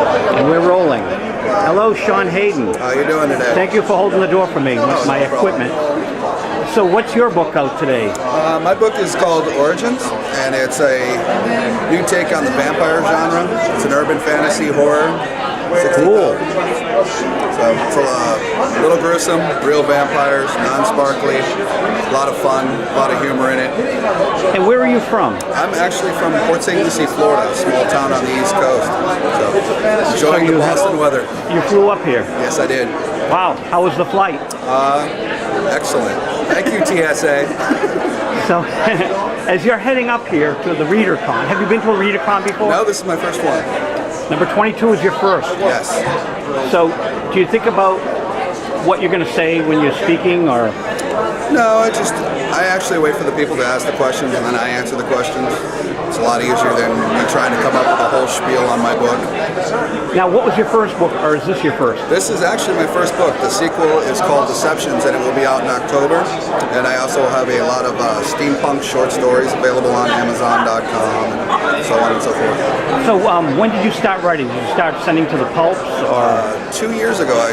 And we're rolling. Hello, Sean Hayden. How you doing today? Thank you for holding the door for me with my equipment. So what's your book out today? My book is called Origins, and it's a new take on the vampire genre. It's an urban fantasy horror. Cool. So it's a little gruesome, real vampires, non-sparkly, a lot of fun, a lot of humor in it. And where are you from? I'm actually from Port St. Lucie, Florida, a small town on the East Coast. So enjoying the Boston weather. You flew up here? Yes, I did. Wow. How was the flight? Excellent. Thank you, TSA. So, as you're heading up here to the Readercon, have you been to a Readercon before? No, this is my first one. Number 22 is your first. Yes. So, do you think about what you're going to say when you're speaking, or? No, I actually wait for the people to ask the questions, and then I answer the questions. It's a lot easier than me trying to come up with a whole spiel on my book. Now, what was your first book, or is this your first? This is actually my first book. The sequel is called Deceptions, and it will be out in October. And I also have a lot of steampunk short stories available on Amazon.com, and so on and so forth. So, when did you start writing? Did you start sending to the pulps, or? 2 years ago, I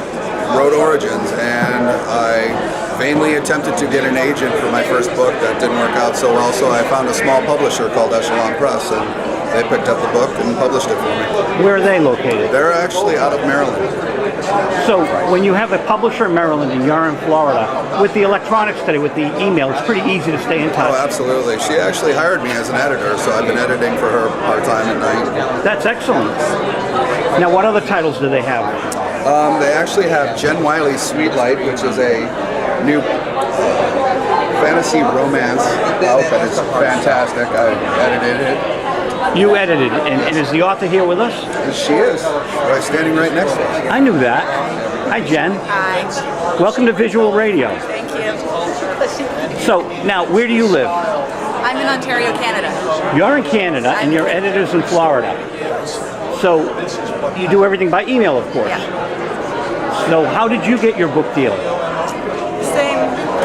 wrote Origins, and I vainly attempted to get an agent for my first book. That didn't work out so well, so I found a small publisher called Echelon Press, and they picked up the book and published it for me. Where are they located? They're actually out of Maryland. So when you have a publisher in Maryland and you're in Florida, with the electronics today, with the email, it's pretty easy to stay in touch. Oh, absolutely. She actually hired me as an editor, so I've been editing for her part-time at night. That's excellent. Now, what other titles do they have? They actually have Jen Wylie's Sweet Light, which is a new fantasy romance out that is fantastic. I edited it. You edited it, and is the author here with us? She is, standing right next to us. I knew that. Hi, Jen. Hi. Welcome to Visual Radio. Thank you. So, now, where do you live? I'm in Ontario, Canada. You're in Canada, and your editor's in Florida. So, you do everything by email, of course. Yeah. So, how did you get your book deal?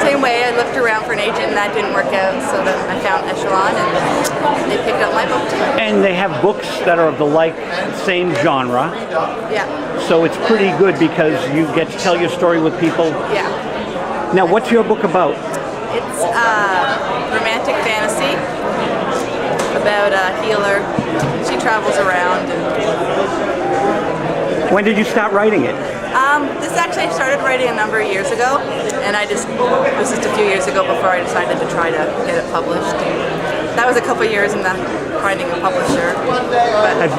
Same way. I looked around for an agent, and that didn't work out. So then I found Echelon, and they picked up my book too. And they have books that are of the same genre. Yeah. So it's pretty good because you get to tell your story with people. Yeah. Now, what's your book about? It's romantic fantasy about a healer. She travels around. When did you start writing it? This actually I started writing a number of years ago, and this was just a few years ago before I decided to try to get it published. That was a couple of years in the finding a publisher. But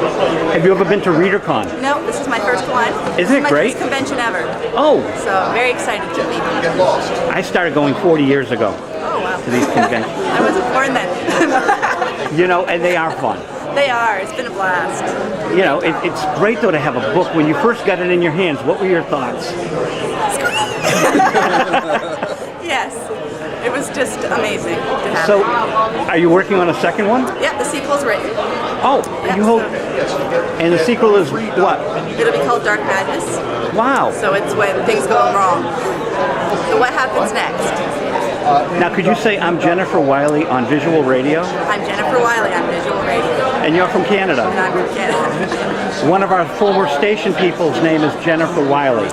Have you ever been to Readercon? no, this is my first one. Isn't it great? This is my first convention ever. Oh, So I'm very excited to be here. I started going 40 years ago Oh wow. to these conventions. I wasn't born then. You know, and they are fun. They are. It's been a blast. You know, it's great though to have a book. When you first got it in your hands, what were your thoughts? Yes. It was just amazing to have So, it. are you working on a second one? Yeah, the sequel's written. Oh, Yeah, you hope. so And the sequel is what? it'll be called Dark Madness. Wow. So it's when things go wrong. So what happens next? Now, could you say I'm Jennifer Wylie on Visual Radio? I'm Jennifer Wylie on Visual Radio. And you're from And Canada. I'm from Canada. One of our former station people's name is Jennifer Wylie.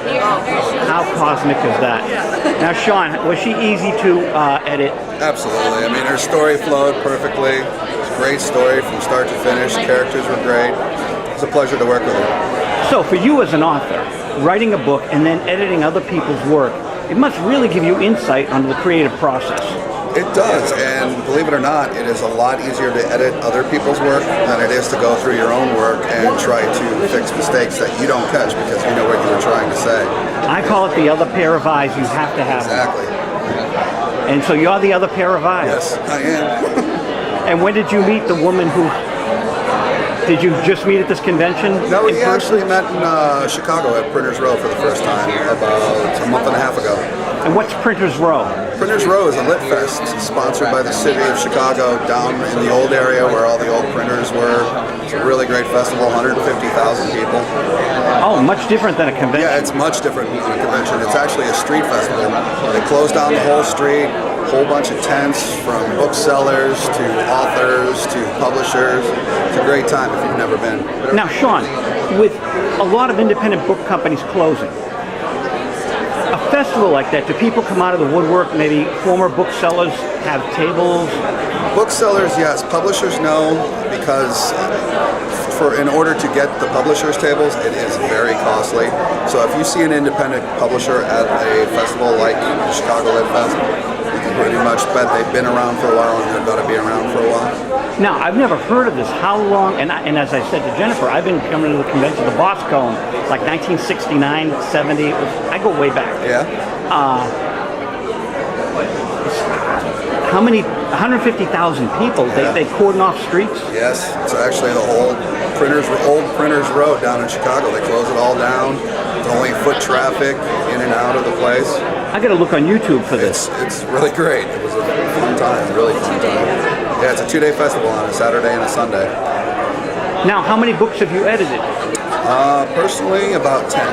How cosmic is that? Now, Sean, was she easy to edit? Absolutely. I mean, her story flowed perfectly. It's a great story from start to finish. Characters were great. It was a pleasure to work with her. So, for you as an author, writing a book and then editing other people's work, it must really give you insight onto the creative process. It does, and believe it or not, it is a lot easier to edit other people's work than it is to go through your own work and try to fix mistakes that you don't catch because you know what you were trying to say. I call it the other pair of eyes you have to have. Exactly. And so you're the other pair of eyes. Yes, I am. And when did you meet the woman who... Did you just meet at this convention? No, we in person? actually met in Chicago at Printers Row for the first time about a month and a half ago. And what's Printers Row? Printers Row is a lit fest sponsored by the city of Chicago down in the old area where all the old printers were. It's a really great festival, 150,000 people. Oh, much different than a convention. Yeah, it's much different than a convention. It's actually a street festival. They close down the whole street. whole bunch of tents from booksellers to authors to publishers. It's a great time if you've never been. Now, Sean, with a lot of independent book companies closing, a festival like that, do people come out of the woodwork? Maybe former booksellers have tables? Booksellers, yes. Publishers, no, because in order to get the publishers' tables, it is very costly. So if you see an independent publisher at a festival like the Chicago Lit Fest, you can pretty much bet they've been around for a while and they're going to be around for a while. Now, I've never heard of this. How long, and as I said to Jennifer, I've been coming to the convention, the Boscone, like 1969, 70, I go way back. Yeah? How many, 150,000 people, they cordon off streets? Yes, it's actually the whole old Printers Road down in Chicago. They close it all down. It's only foot traffic in and out of the place. I gotta look on YouTube for this. It's really great. It was a fun time, really fun time. Yeah, it's a 2-day festival on a Saturday and a Sunday. Now, how many books have you edited? Personally, about 10.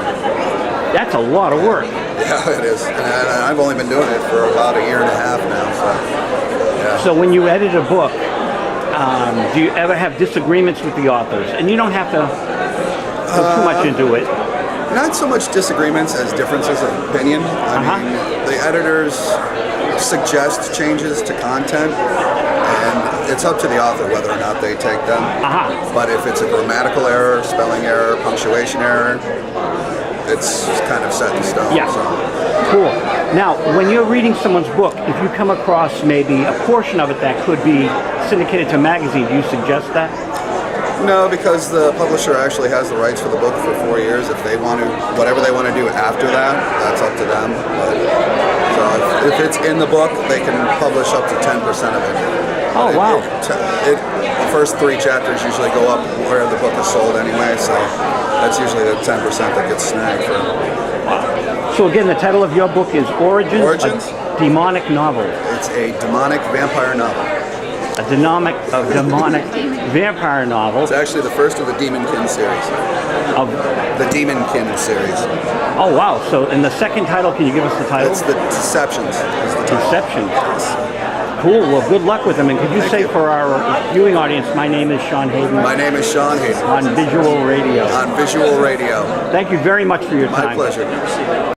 That's a lot of work. Yeah, it is. And I've only been doing it for about a year and a half now. So, yeah. So when you edit a book, do you ever have disagreements with the authors? And you don't have to go too much into it. Not so much disagreements as differences of opinion. I mean, the editors suggest changes to content, and it's up to the author whether or not they take them. But if it's a grammatical error, spelling error, punctuation error, it's kind of set in stone. Yeah. So. Cool. Now, when you're reading someone's book, if you come across maybe a portion of it that could be syndicated to a magazine, do you suggest that? No, because the publisher actually has the rights for the book for 4 years. If they want to, whatever they want to do after that, that's up to them. But, so if it's in the book, they can publish up to 10% of it. Oh, wow. The first 3 chapters usually go up where the book is sold anyway, so that's usually the 10% that gets snagged for. So again, the title of your book is Origins? A Demonic Novel. It's a demonic vampire novel. A demonic vampire novel. It's actually the first of the Demonkin series. Of the Demonkin series. Oh wow! So in the second title, can you give us the title? It's the Deceptions. Deceptions. Cool. Well, good luck with them. And could you say for our viewing audience, my name is Sean Hayden. My name is Sean Hayden. On Visual Radio. On Visual Radio. Thank you very much for your time. My pleasure.